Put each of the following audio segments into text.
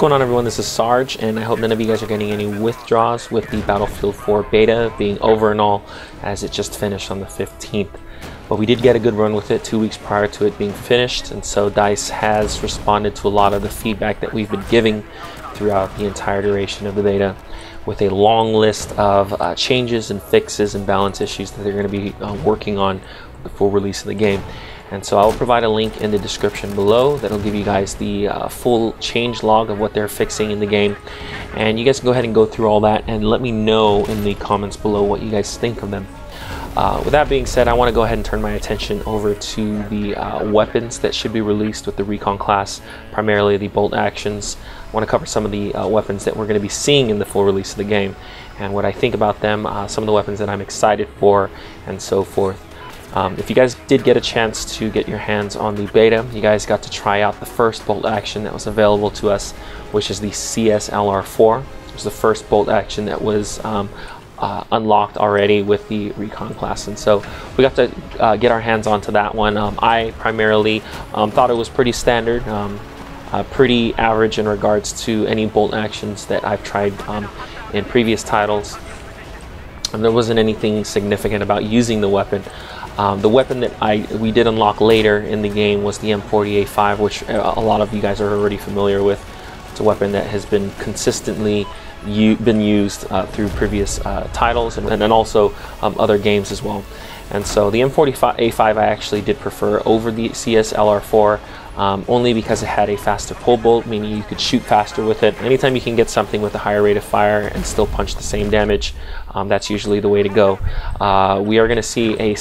going on, everyone? This is Sarge, and I hope none of you guys are getting any withdrawals with the Battlefield 4 beta being over and all, as it just finished on the 15th. But we did get a good run with it 2 weeks prior to it being finished, and so DICE has responded to a lot of the feedback that we've been giving throughout the entire duration of the beta, with a long list of changes and fixes and balance issues that they're going to be working on with the full release of the game. And so I'll provide a link in the description below that'll give you guys the full change log of what they're fixing in the game, and you guys can go ahead and go through all that and let me know in the comments below what you guys think of them. With that being said, I want to go ahead and turn my attention over to the weapons that should be released with the Recon class, primarily the bolt actions. I want to cover some of the weapons that we're going to be seeing in the full release of the game and what I think about them, some of the weapons that I'm excited for, and so forth. If you guys did get a chance to get your hands on the beta, you guys got to try out the first bolt action that was available to us, which is the CSLR4. It was the first bolt action that was unlocked already with the Recon class, and so we got to get our hands onto that one. I primarily thought it was pretty standard, pretty average in regards to any bolt actions that I've tried in previous titles, and there wasn't anything significant about using the weapon. The weapon that we did unlock later in the game was the M40A5, which a lot of you guys are already familiar with. It's a weapon that has been consistently been used through previous titles and then also other games as well. And so the M40A5 I actually did prefer over the CSLR4, only because it had a faster pull bolt, meaning you could shoot faster with it. Anytime you can get something with a higher rate of fire and still punch the same damage, that's usually the way to go. We are going to see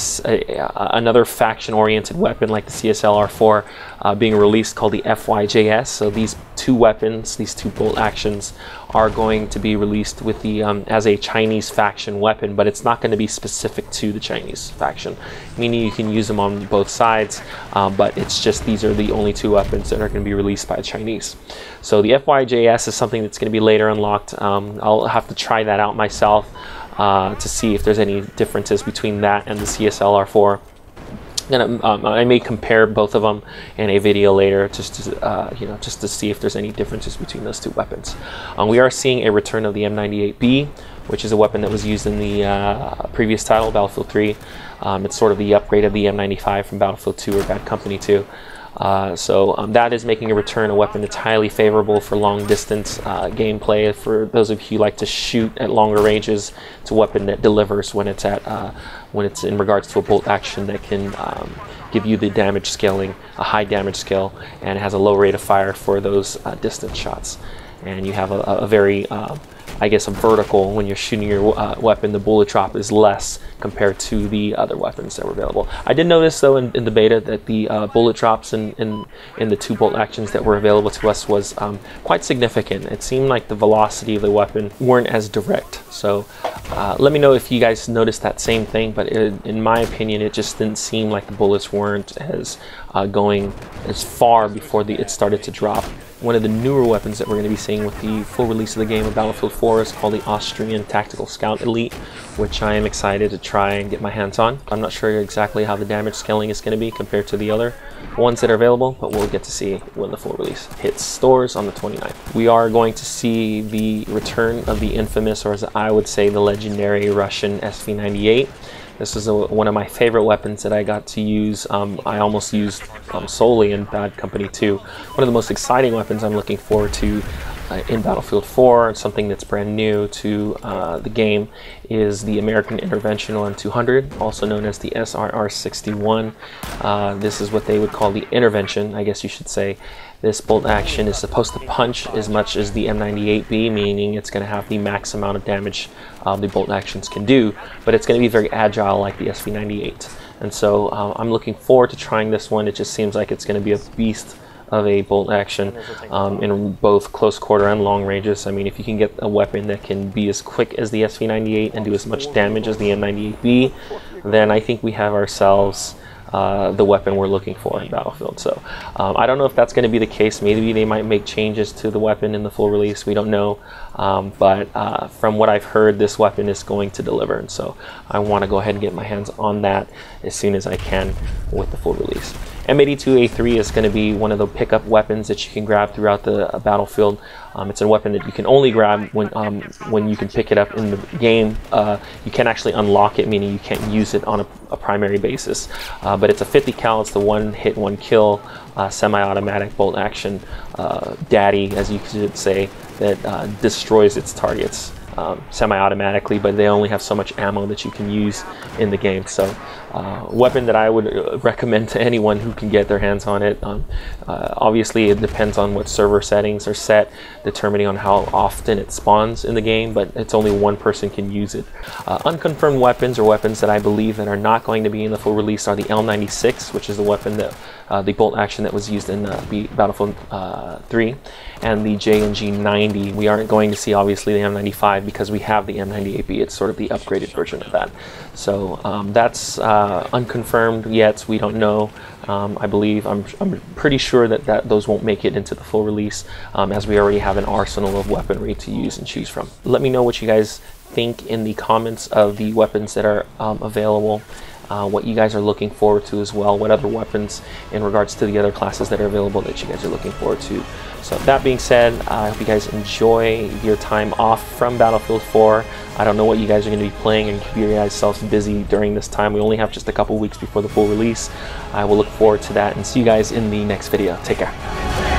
another faction-oriented weapon like the CSLR4 being released, called the FYJS. So these two weapons, these two bolt actions, are going to be released with the as a Chinese faction weapon, but it's not going to be specific to the Chinese faction, meaning you can use them on both sides, but it's just these are the only two weapons that are going to be released by the Chinese. So the FYJS is something that's going to be later unlocked. I'll have to try that out myself to see if there's any differences between that and the CSLR4. I may compare both of them in a video later, just to just to see if there's any differences between those two weapons. We are seeing a return of the M98B, which is a weapon that was used in the previous title, Battlefield 3. It's sort of the upgrade of the M95 from Battlefield 2 or Bad Company 2. That is making a return, a weapon that's highly favorable for long distance gameplay. For those of you who like to shoot at longer ranges, it's a weapon that delivers when it's in regards to a bolt action that can give you the damage scaling, a high damage scale, and it has a low rate of fire for those distance shots. And you have a very I guess a vertical when you're shooting your weapon. The bullet drop is less compared to the other weapons that were available. I did notice though in the beta that the bullet drops in the two bolt actions that were available to us was quite significant. It seemed like the velocity of the weapon weren't as direct. So let me know if you guys noticed that same thing, but in my opinion it just didn't seem like the bullets weren't as going as far before it started to drop. One of the newer weapons that we're going to be seeing with the full release of the game of Battlefield 4 is called the Austrian Tactical Scout Elite, which I am excited to try and get my hands on. I'm not sure exactly how the damage scaling is going to be compared to the other ones that are available, but we'll get to see when the full release hits stores on the 29th. We are going to see the return of the infamous, or as I would say, the legendary Russian SV98. This is one of my favorite weapons that I got to use. I almost used solely in Bad Company 2. One of the most exciting weapons I'm looking forward to in Battlefield 4, something that's brand new to the game, is the American Interventional M200, also known as the SRR-61. This is what they would call the intervention, I guess you should say. This bolt action is supposed to punch as much as the M98B, meaning it's going to have the max amount of damage the bolt actions can do, but it's going to be very agile like the SV98. And so I'm looking forward to trying this one. It just seems like it's going to be a beast of a bolt action in both close quarter and long ranges. I mean, if you can get a weapon that can be as quick as the SV98 and do as much damage as the M98B, then I think we have ourselves the weapon we're looking for in Battlefield. So I don't know if that's going to be the case. Maybe they might make changes to the weapon in the full release. We don't know. But from what I've heard, this weapon is going to deliver. And so I want to go ahead and get my hands on that as soon as I can with the full release. M82A3 is going to be one of the pickup weapons that you can grab throughout the battlefield. It's a weapon that you can only grab when you can pick it up in the game. You can't actually unlock it, meaning you can't use it on a primary basis. But it's a 50 cal. It's the one hit, one kill, semi-automatic bolt action daddy, as you could say, that destroys its targets semi-automatically, but they only have so much ammo that you can use in the game. So weapon that I would recommend to anyone who can get their hands on it. Obviously it depends on what server settings are set, determining on how often it spawns in the game, but it's only one person can use it. Unconfirmed weapons, or weapons that I believe that are not going to be in the full release, are the L96, which is the weapon that the bolt action that was used in Battlefield 3, and the JNG 90. We aren't going to see obviously the M95 because we have the M98B. It's sort of the upgraded version of that. So that's unconfirmed yet. We don't know. I believe, I'm pretty sure that those won't make it into the full release, as we already have an arsenal of weaponry to use and choose from. Let me know what you guys think in the comments of the weapons that are available. What you guys are looking forward to as well, what other weapons in regards to the other classes that are available that you guys are looking forward to. So that being said, I hope you guys enjoy your time off from Battlefield 4. I don't know what you guys are going to be playing, and keep your guys selves busy during this time. We only have just a couple weeks before the full release. I will look forward to that, and see you guys in the next video. Take care.